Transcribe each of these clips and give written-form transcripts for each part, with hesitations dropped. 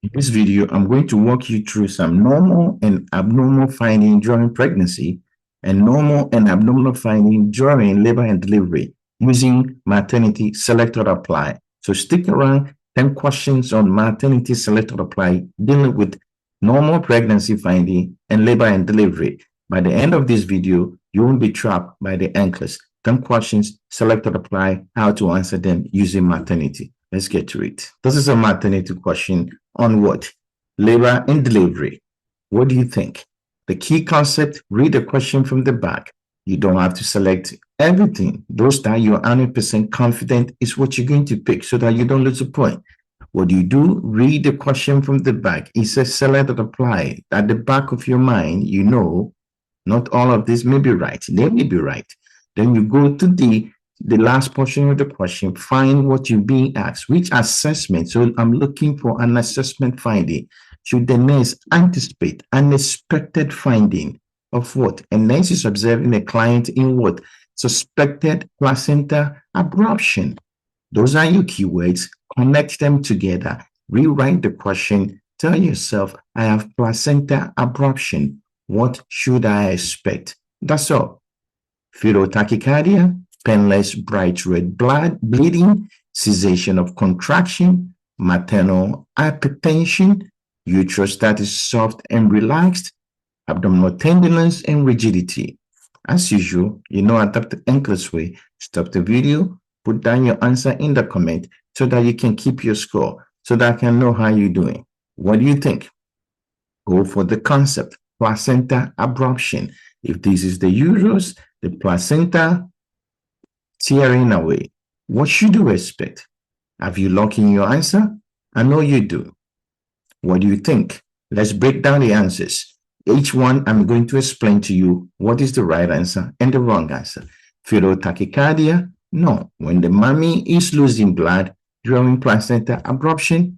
In this video, I'm going to walk you through some normal and abnormal finding during pregnancy and normal and abnormal finding during labor and delivery using Maternity Select or Apply. So stick around. 10 questions on Maternity Select or Apply dealing with normal pregnancy finding and labor and delivery. By the end of this video, you won't be trapped by the NCLEX. 10 questions, select or apply, how to answer them using maternity. Let's get to it. This is a maternity question on what? Labor and delivery. What do you think? The key concept, read the question from the back. You don't have to select everything. Those that you're 100% confident is what you're going to pick so that you don't lose a point. What do you do? Read the question from the back. It says select or apply. At the back of your mind, you know, not all of this may be right. They may be right. Then you go to the last portion of the question, find what you're being asked, which assessment. So I'm looking for an assessment finding. Should the nurse anticipate unexpected finding of what? A nurse is observing a client in what? Suspected placenta abruption. Those are your keywords. Connect them together. Rewrite the question. Tell yourself, I have placenta abruption. What should I expect? That's all. Fetal tachycardia, painless bright red blood, bleeding, cessation of contraction, maternal hypertension, uterus that is soft and relaxed, abdominal tenderness and rigidity. As usual, you know, adapt the NCLEX way. Stop the video, put down your answer in the comment so that you can keep your score, so that I can know how you're doing. What do you think? Go for the concept, placenta abruption. If this is the uterus, the placenta tearing away, what should you expect? Have you locked in your answer? I know you do. What do you think? Let's break down the answers. Each one, I'm going to explain to you what is the right answer and the wrong answer. Fetal tachycardia, no. When the mommy is losing blood during placenta abruption,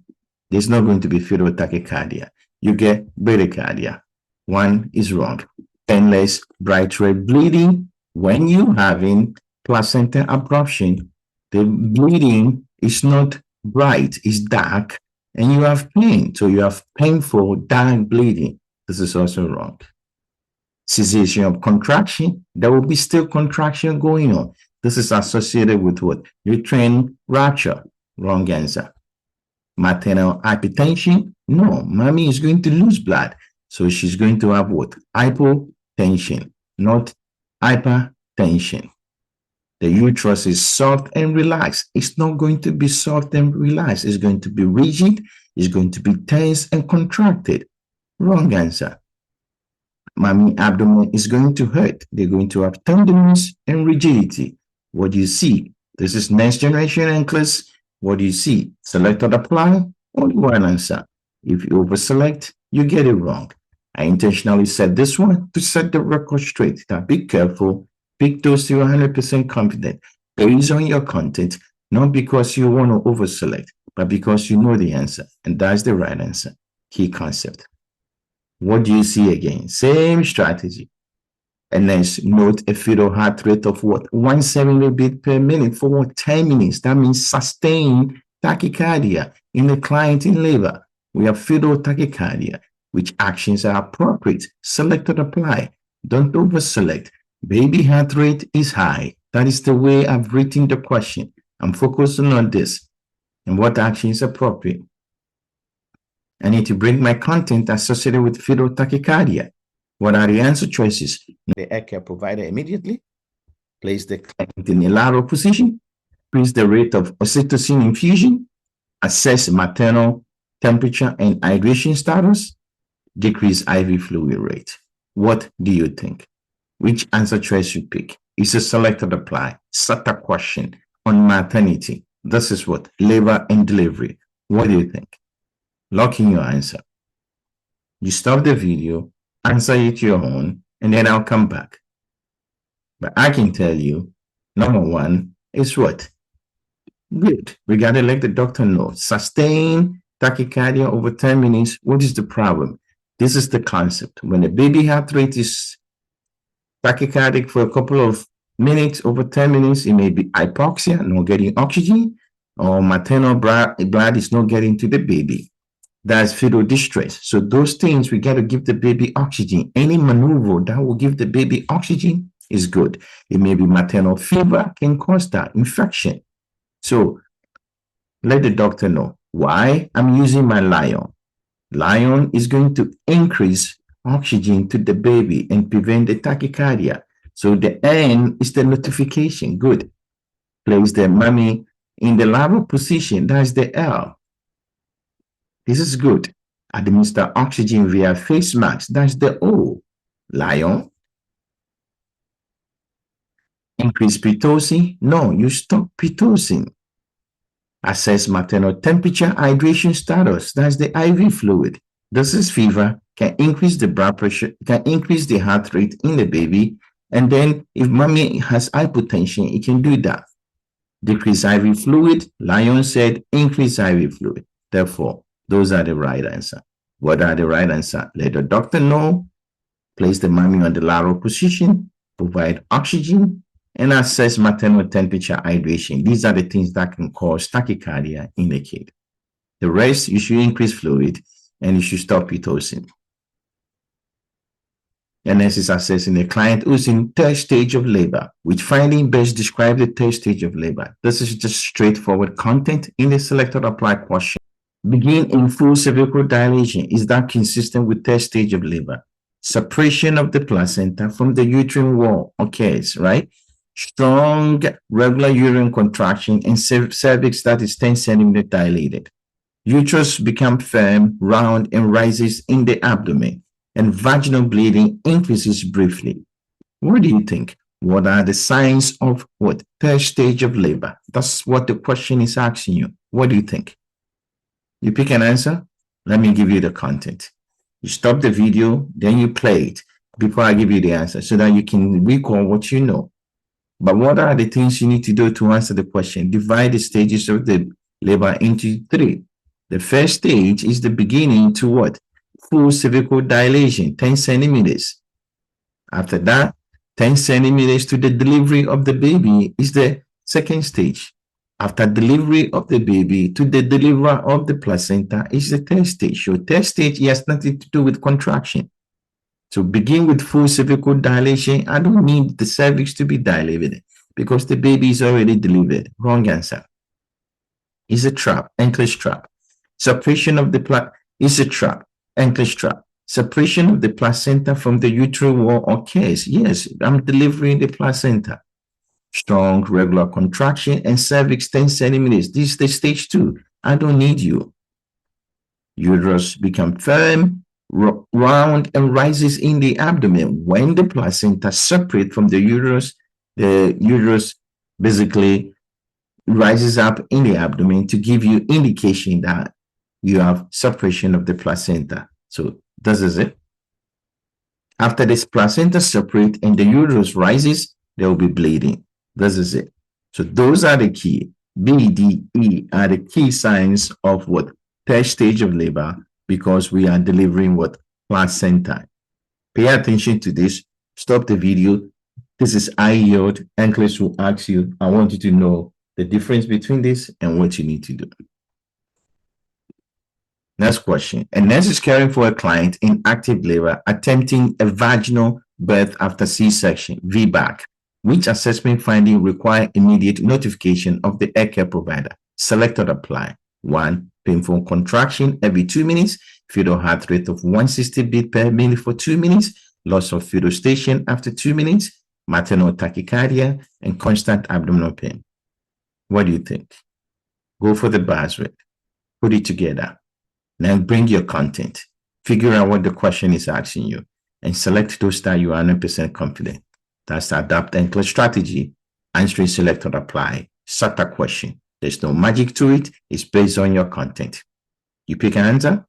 there's not going to be fetal tachycardia. You get bradycardia. One is wrong. Painless bright red bleeding. When you're having placenta abruption, the bleeding is not bright, it's dark, and you have pain. So you have painful, dark bleeding. This is also wrong. Cessation of contraction, there will be still contraction going on. This is associated with what? Uterine rupture. Wrong answer. Maternal hypertension, no. Mommy is going to lose blood. So she's going to have what? Hypotension, not hypertension. The uterus is soft and relaxed. It's not going to be soft and relaxed. It's going to be rigid. It's going to be tense and contracted. Wrong answer. Mommy abdomen is going to hurt. They're going to have tenderness and rigidity. What do you see? This is next generation NCLEX. What do you see? Select or apply? Only one answer. If you overselect, you get it wrong. I intentionally said this one to set the record straight. Now be careful. Pick those you're 100% confident based on your content, not because you want to overselect, but because you know the answer. And that's the right answer. Key concept. What do you see again? Same strategy. And then note a fetal heart rate of what? 170 beats per minute for what? 10 minutes. That means sustained tachycardia in the client in labor. We have fetal tachycardia. Which actions are appropriate? Select or apply. Don't overselect. Baby heart rate is high. That is the way I've written the question. I'm focusing on this. And what action is appropriate? I need to bring my content associated with fetal tachycardia. What are the answer choices? The healthcare provider immediately. Place the client in a lateral position. Increase the rate of oxytocin infusion. Assess maternal temperature and hydration status. Decrease IV fluid rate. What do you think? Which answer choice you pick? It's a select or apply. SATA question on maternity. This is what? Labor and delivery. What do you think? Lock in your answer. You stop the video, answer it your own, and then I'll come back. But I can tell you, number one is what? Good. We gotta let the doctor know. Sustained tachycardia over 10 minutes. What is the problem? This is the concept. When the baby heart rate is tachycardic for a couple of minutes, over 10 minutes, it may be hypoxia, not getting oxygen, or maternal blood is not getting to the baby. That's fetal distress. So those things, we got to give the baby oxygen. Any maneuver that will give the baby oxygen is good. It may be maternal fever can cause that infection. So let the doctor know why I'm using my Lion. Lion is going to increase oxygen to the baby and prevent the tachycardia. So the N is the notification. Good. Place the mommy in the lateral position. That's the L. This is good. Administer oxygen via face mask. That's the O. Lion. Increase pitocin. No, you stop pitocin. Assess maternal temperature, hydration status. That's the IV fluid. This is fever, can increase the blood pressure, can increase the heart rate in the baby. And then if mommy has hypotension, it can do that. Decrease IV fluid. Lion said increase IV fluid. Therefore, those are the right answer. What are the right answer? Let the doctor know. Place the mommy on the lateral position. Provide oxygen. And assess maternal temperature, hydration. These are the things that can cause tachycardia in the kid. The rest, you should increase fluid and you should stop pitocin. And this is assessing the client who's in third stage of labor. Which finding best describe the third stage of labor? This is just straightforward content in the selected apply question. Begin in full cervical dilation. Is that consistent with third stage of labor? Separation of the placenta from the uterine wall occurs, right? Strong regular uterine contraction and cervix that is 10 centimeters dilated. Uterus becomes firm, round, and rises in the abdomen, and vaginal bleeding increases briefly. What do you think? What are the signs of what? Third stage of labor. That's what the question is asking you. What do you think? You pick an answer. Let me give you the content. You stop the video, then you play it before I give you the answer so that you can recall what you know. But what are the things you need to do to answer the question? Divide the stages of the labor into 3. The first stage is the beginning to what? Full cervical dilation, 10 centimeters. After that, 10 centimeters to the delivery of the baby is the second stage. After delivery of the baby to the delivery of the placenta is the third stage. So third stage has nothing to do with contraction. So begin with full cervical dilation. I don't need the cervix to be dilated because the baby is already delivered. Wrong answer. Is a trap, NCLEX trap. Separation of the is a trap, NCLEX trap. Separation of the placenta from the uterine wall occurs. Yes, I'm delivering the placenta. Strong regular contraction and cervix 10 centimeters. This is the stage 2. I don't need you. Uterus become firm, round, and rises in the abdomen. When the placenta separates from the uterus basically rises up in the abdomen to give you indication that you have separation of the placenta. So this is it. After this placenta separate and the uterus rises, there will be bleeding. This is it. So those are the key. B, D, E are the key signs of what? Third stage of labor, because we are delivering what? Placenta. Pay attention to this. Stop the video. This is high yield. NCLEX will ask you, I want you to know the difference between this and what you need to do. Next question. A nurse is caring for a client in active labor attempting a vaginal birth after C-section, VBAC. Which assessment finding require immediate notification of the air care provider? Selected apply. 1. Painful contraction every 2 minutes, fetal heart rate of 160 beats per minute for 2 minutes, loss of fetal station after 2 minutes, maternal tachycardia, and constant abdominal pain. What do you think? Go for the bars rate. Put it together. Now bring your content. Figure out what the question is asking you and select those that you are 100% confident. That's the adapt NCLEX strategy. Answering selected apply. SATA question. There's no magic to it. It's based on your content. You pick an answer.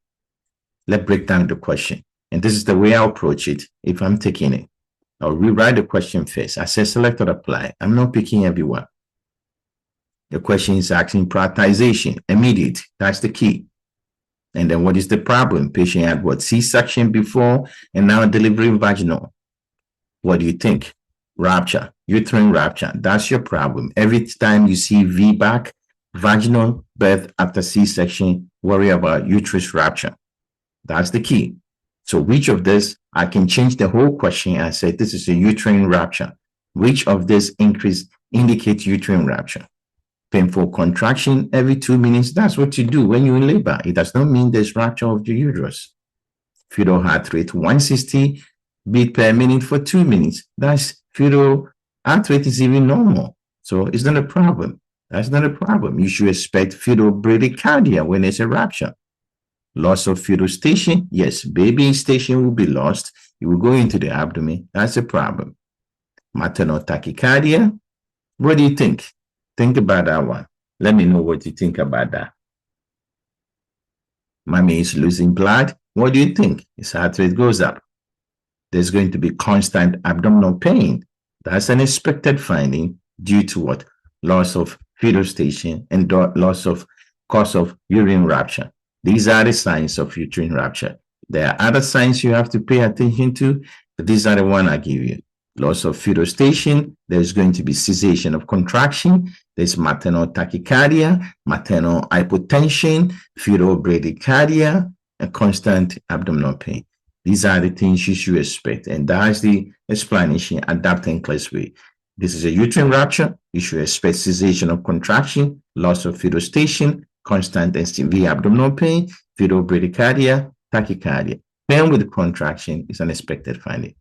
Let's break down the question. And this is the way I approach it if I'm taking it. I'll rewrite the question first. I say selected apply. I'm not picking everyone. The question is asking prioritization. Immediate. That's the key. And then what is the problem? Patient had what? C-section before and now delivering vaginal. What do you think? Rupture, uterine rupture. That's your problem. Every time you see VBAC, vaginal birth after C-section, worry about uterus rupture. That's the key. So which of this, I can change the whole question and say this is a uterine rupture. Which of this increase indicates uterine rupture? Painful contraction every 2 minutes. That's what you do when you're in labor. It does not mean there's rupture of the uterus. Fetal heart rate 160 beat per minute for 2 minutes. That's fetal heart rate is even normal. So it's not a problem. That's not a problem. You should expect fetal bradycardia when there's a rupture. Loss of fetal station. Yes, baby station will be lost. It will go into the abdomen. That's a problem. Maternal tachycardia. What do you think? Think about that one. Let me know what you think about that. Mommy is losing blood. What do you think? His heart rate goes up. There's going to be constant abdominal pain. That's an expected finding due to what? Loss of fetal station and loss of cause of uterine rupture. These are the signs of uterine rupture. There are other signs you have to pay attention to, but these are the ones I give you. Loss of fetal station, there's going to be cessation of contraction, there's maternal tachycardia, maternal hypotension, fetal bradycardia, and constant abdominal pain. These are the things you should expect, and that's the explanation adapted NCLEX way. This is a uterine rupture. You should expect cessation of contraction, loss of fetal station, constant and severe abdominal pain, fetal bradycardia, tachycardia. Pain with contraction is an expected finding.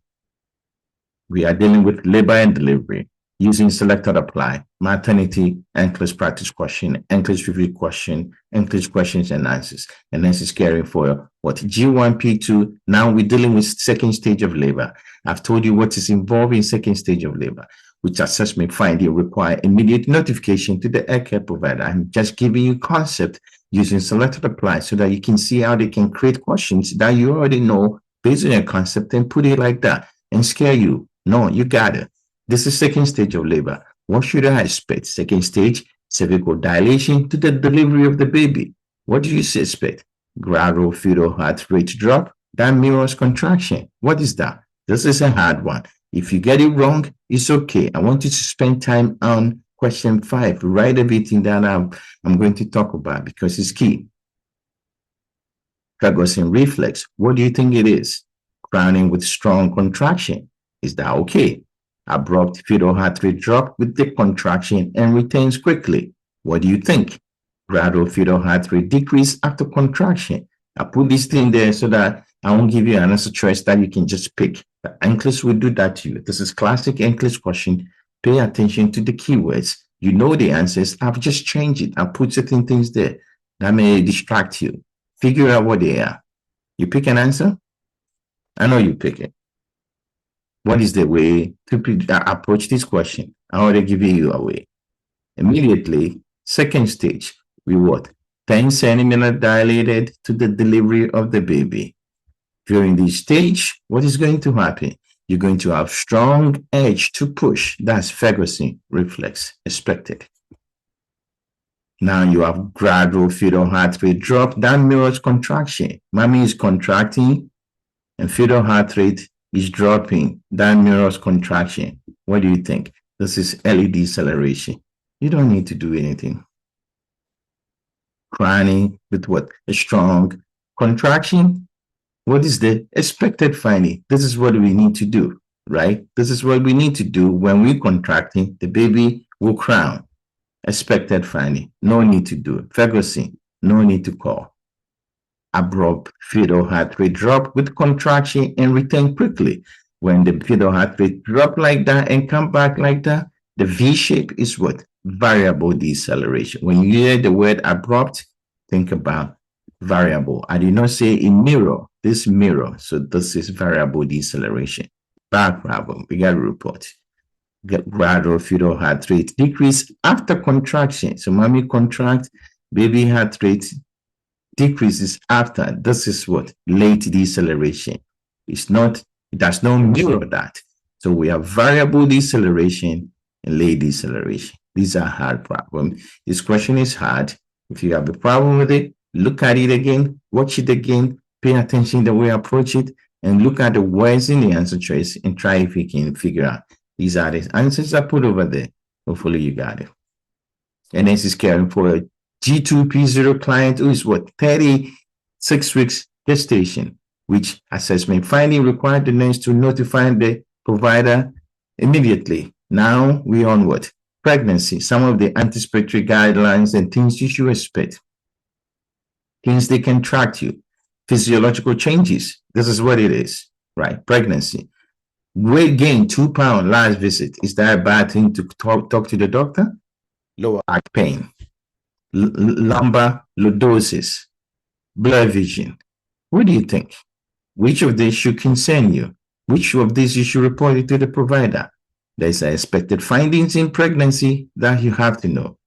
We are dealing with labor and delivery using select or apply, maternity, NCLEX practice question, NCLEX review question, NCLEX questions and answers. And this is caring for what G1, P2. Now we're dealing with second stage of labor. I've told you what is involved in second stage of labor, which assessment finding require immediate notification to the healthcare provider. I'm just giving you concept using select or apply so that you can see how they can create questions that you already know based on your concept and put it like that and scare you. No, you got it. This is second stage of labor. What should I expect? Second stage, cervical dilation to the delivery of the baby. What do you expect? Gradual fetal heart rate drop. That mirrors contraction. What is that? This is a hard one. If you get it wrong, it's okay. I want you to spend time on question 5. Write everything that I'm going to talk about because it's key. Ferguson reflex. What do you think it is? Crowning with strong contraction. Is that okay? Abrupt fetal heart rate drop with the contraction and returns quickly. What do you think? Gradual fetal heart rate decrease after contraction. I put this thing there so that I won't give you an answer choice that you can just pick. The NCLEX will do that to you. This is classic NCLEX question. Pay attention to the keywords. You know the answers. I've just changed it. I put certain things there that may distract you. Figure out what they are. You pick an answer? I know you pick it. What is the way to approach this question? I already give you a way. Immediately, second stage, we what? 10 centimeters dilated to the delivery of the baby. During this stage, what is going to happen? You're going to have strong edge to push. That's Ferguson reflex, expected. Now you have gradual fetal heart rate drop. That mirrors contraction. Mommy is contracting and fetal heart rate is dropping. That mirrors contraction. What do you think? This is early deceleration. You don't need to do anything. Crying with what? A strong contraction. What is the expected finding? This is what we need to do, right? This is what we need to do when we're contracting. The baby will crown. Expected finding. No need to do it. Ferguson. No need to call. Abrupt fetal heart rate drop with contraction and return quickly. When the fetal heart rate drop like that and come back like that, the V shape is what? Variable deceleration. When you hear the word abrupt, think about variable. I did not say in mirror, this mirror. So this is variable deceleration. Back problem. We got to report. Gradual fetal heart rate decrease after contraction. So mommy contract, baby heart rate decreases after. This is what? Late deceleration. It's not, it does not mirror that. So we have variable deceleration and late deceleration. These are hard problems. This question is hard. If you have a problem with it, look at it again, watch it again, pay attention the way I approach it, and look at the words in the answer choice and try if you can figure out. These are the answers I put over there. Hopefully you got it. And this is caring for G2P0 client who is what? 36 weeks gestation, which assessment finding required the nurse to notify the provider immediately. Now we on what? Pregnancy, some of the anticipatory guidelines and things you should expect. Things they can track you. Physiological changes. This is what it is, right? Pregnancy. Weight gain, 2 pounds last visit. Is that a bad thing to talk to the doctor? Lower back pain, lumbar lordosis, blurred vision. What do you think? Which of these should concern you? Which of these you should report it to the provider? There's expected findings in pregnancy that you have to know.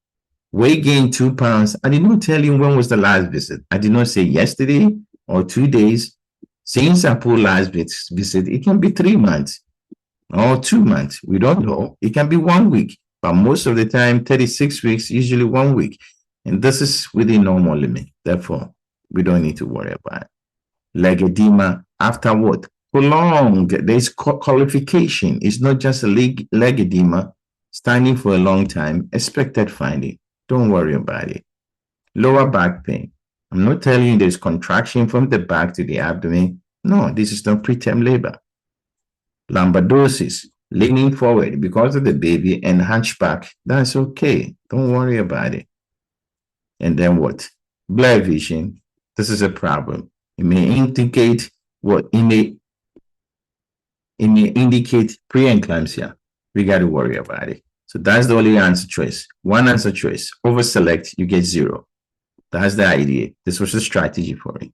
Weight gain 2 pounds. I did not tell you when was the last visit. I did not say yesterday or 2 days. Since I put last visit, it can be 3 months or 2 months. We don't know. It can be 1 week, but most of the time, 36 weeks, usually 1 week. And this is within normal limit. Therefore, we don't need to worry about it. Leg edema after what? Prolonged. There's qualification. It's not just a leg edema standing for a long time. Expected finding. Don't worry about it. Lower back pain. I'm not telling you there's contraction from the back to the abdomen. No, this is not preterm labor. Lombardosis, leaning forward because of the baby and hunchback. That's okay. Don't worry about it. And then what? Blurred vision. This is a problem. It may indicate what? It may indicate preeclampsia. We got to worry about it. So that's the only answer choice. One answer choice. Over select, you get 0. That's the idea. This was the strategy for it.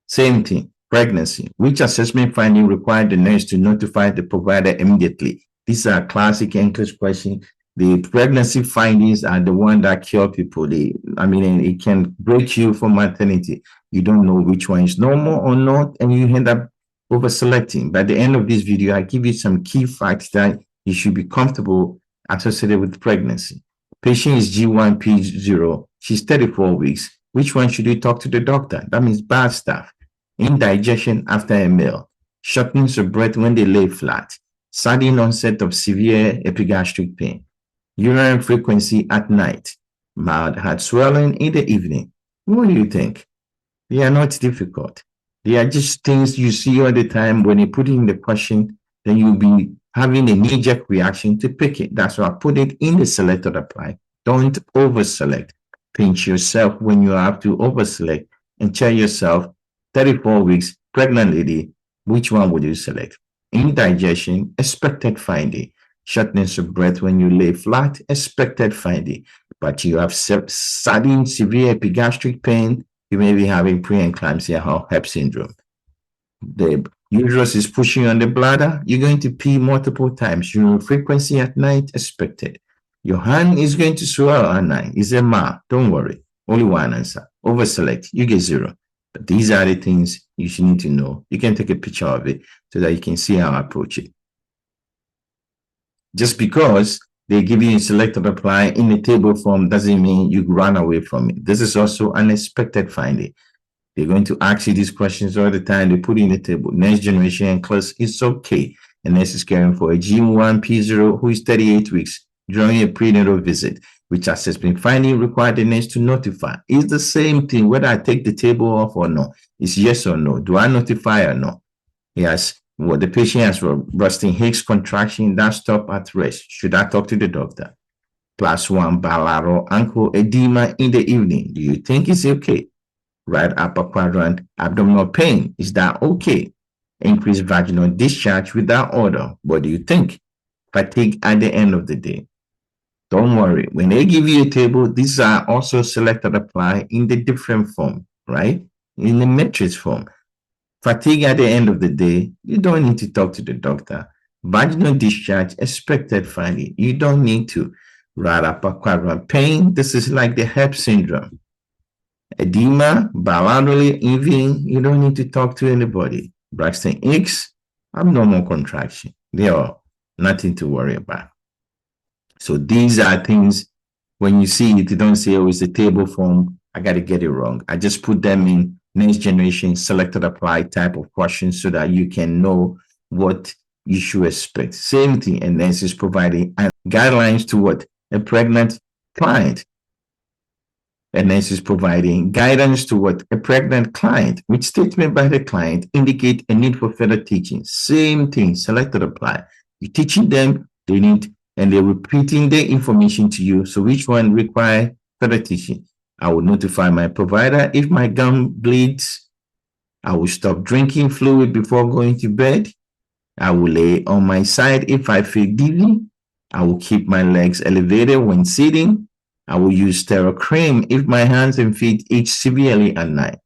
Same thing. Pregnancy. Which assessment finding required the nurse to notify the provider immediately? These are classic NCLEX questions. The pregnancy findings are the one that kill people. It can break you from maternity. You don't know which one is normal or not, and you end up over selecting. By the end of this video, I give you some key facts that you should be comfortable associated with pregnancy. Patient is G1P0. She's 34 weeks. Which one should you talk to the doctor? That means bad stuff. Indigestion after a meal. Shortness of breath when they lay flat. Sudden onset of severe epigastric pain. Urinary frequency at night. Mild heart swelling in the evening. What do you think? They are not difficult. They are just things you see all the time. When you put in the question, then you'll be having a knee-jerk reaction to pick it. That's why I put it in the selected apply. Don't over-select. Pinch yourself when you have to over-select and tell yourself, 34 weeks, pregnant lady, which one would you select? Indigestion, expected finding. Shortness of breath when you lay flat, expected finding. But you have sudden severe epigastric pain, you may be having preeclampsia or HELLP syndrome. The uterus is pushing on the bladder, you're going to pee multiple times. Urinary frequency at night, expected. Your hand is going to swell at night. It's a ma. Don't worry. Only one answer. Over select. You get 0. But these are the things you should need to know. You can take a picture of it so that you can see how I approach it. Just because they give you a selected apply in the table form doesn't mean you run away from it. This is also an expected finding. They're going to ask you these questions all the time. They put it in the table. Next generation NCLEX, it's okay. And nurse is caring for a G1P0 who is 38 weeks during a prenatal visit, which assessment finding required the nurse to notify. It's the same thing whether I take the table off or no. It's yes or no. Do I notify or no? Yes. What the patient has resting Higgs contraction that stop at rest. Should I talk to the doctor? Class 1 bilateral ankle edema in the evening. Do you think it's okay? Right upper quadrant abdominal pain. Is that okay? Increased vaginal discharge without order. What do you think? Fatigue at the end of the day. Don't worry. When they give you a table, these are also selected apply in the different form, right? In the matrix form. Fatigue at the end of the day, you don't need to talk to the doctor. Vaginal discharge, expected finding, you don't need to. Right upper quadrant pain, this is like the HELLP syndrome. Edema, bilaterally even, you don't need to talk to anybody. Braxton Hicks, abnormal contraction. They are nothing to worry about. So these are things, when you see it, you don't say, oh, it's a table form. I got to get it wrong. I just put them in next generation selected apply type of questions so that you can know what you should expect. Same thing, and this is providing guidelines to what? A pregnant client. A nurse is providing guidance to what a pregnant client, which statement by the client indicate a need for further teaching. Same thing, select or apply. You're teaching them, they need, and they're repeating the information to you. So which one require further teaching? I will notify my provider if my gum bleeds. I will stop drinking fluid before going to bed. I will lay on my side if I feel dizzy. I will keep my legs elevated when sitting. I will use sterile cream if my hands and feet itch severely at night.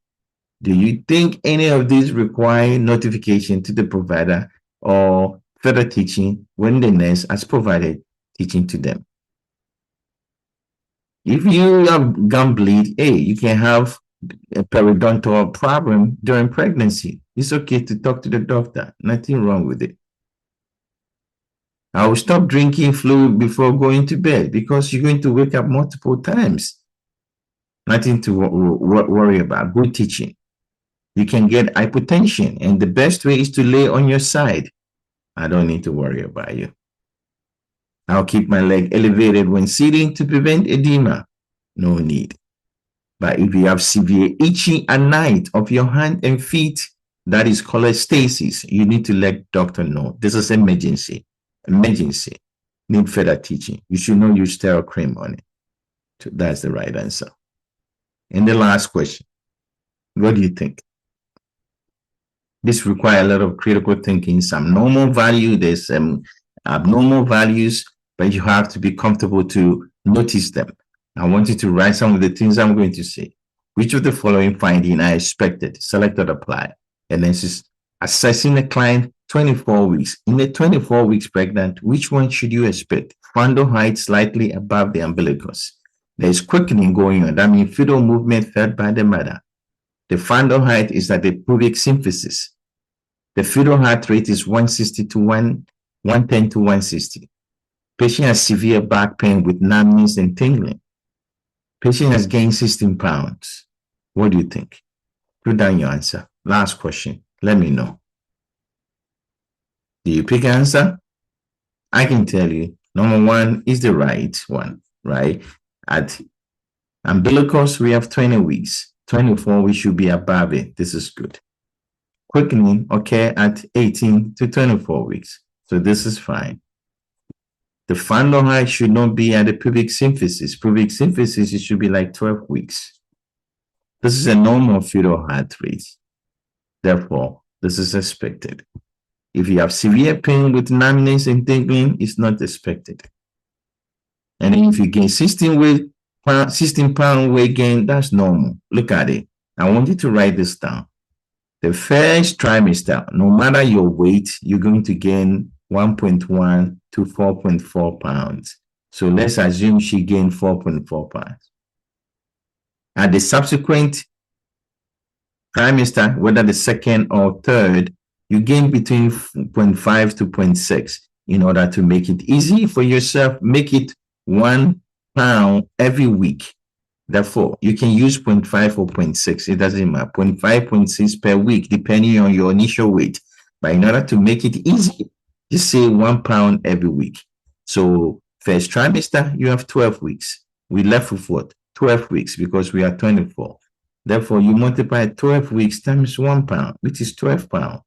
Do you think any of these require notification to the provider or further teaching when the nurse has provided teaching to them? If you have gum bleed, hey, you can have a periodontal problem during pregnancy. It's okay to talk to the doctor. Nothing wrong with it. I will stop drinking fluid before going to bed because you're going to wake up multiple times. Nothing to worry about. Good teaching. You can get hypotension, and the best way is to lay on your side. I don't need to worry about you. I'll keep my leg elevated when sitting to prevent edema. No need. But if you have severe itching at night of your hand and feet, that is cholestasis. You need to let doctor know. This is emergency. Emergency. Need further teaching. You should not use sterile cream on it. So that's the right answer. And the last question. What do you think? This requires a lot of critical thinking. Some normal value, there's some abnormal values, but you have to be comfortable to notice them. I want you to write some of the things I'm going to say. Which of the following findings are expected? Select or apply. And then this is assessing the client 24 weeks. In the 24 weeks pregnant, which one should you expect? Fundal height slightly above the umbilicus. There is quickening going on. That means fetal movement felt by the mother. The fundal height is at the pubic symphysis. The fetal heart rate is 160 to 110 to 160. Patient has severe back pain with numbness and tingling. Patient has gained 16 pounds. What do you think? Put down your answer. Last question. Let me know. Do you pick an answer? I can tell you, number one is the right one, right? At umbilicus, we have 20 weeks. 24, we should be above it. This is good. Quickening occur at 18 to 24 weeks. So this is fine. The fundal height should not be at the pubic symphysis. Pubic symphysis, it should be like 12 weeks. This is a normal fetal heart rate. Therefore, this is expected. If you have severe pain with numbness and tingling, it's not expected. And if you gain 16 pound weight gain, that's normal. Look at it. I want you to write this down. The first trimester, no matter your weight, you're going to gain 1.1 to 4.4 pounds. So let's assume she gained 4.4 pounds. At the subsequent trimester, whether the second or third, you gain between 0.5 to 0.6. In order to make it easy for yourself, make it 1 pound every week. Therefore, you can use 0.5 or 0.6. It doesn't matter. 0.5, 0.6 per week, depending on your initial weight. But in order to make it easy, just say 1 pound every week. So first trimester, you have 12 weeks. We left with what? 12 weeks because we are 24. Therefore, you multiply 12 weeks times 1 pound, which is 12 pounds.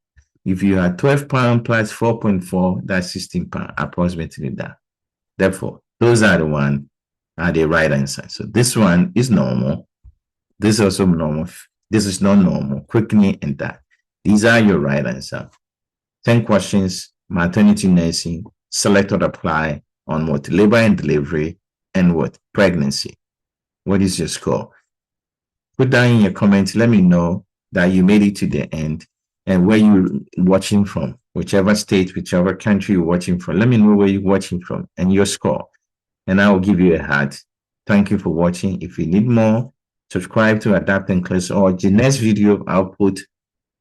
If you are 12 pounds plus 4.4, that's 16 pounds, approximately that. Therefore, those are the ones are the right answer. So this one is normal. This is also normal. This is not normal. Quickening and that. These are your right answer. 10 questions, maternity nursing, select or apply on what? Labor and delivery and what? Pregnancy. What is your score? Put down in your comments. Let me know that you made it to the end and where you're watching from, whichever state, whichever country you're watching from. Let me know where you're watching from and your score. And I will give you a heart. Thank you for watching. If you need more, subscribe to Adapt NCLEX or the next video I'll put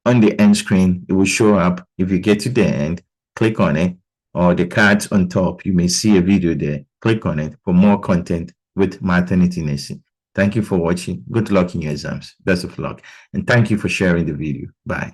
on the end screen. It will show up. If you get to the end, click on it or the cards on top. You may see a video there. Click on it for more content with maternity nursing. Thank you for watching. Good luck in your exams. Best of luck. And thank you for sharing the video. Bye.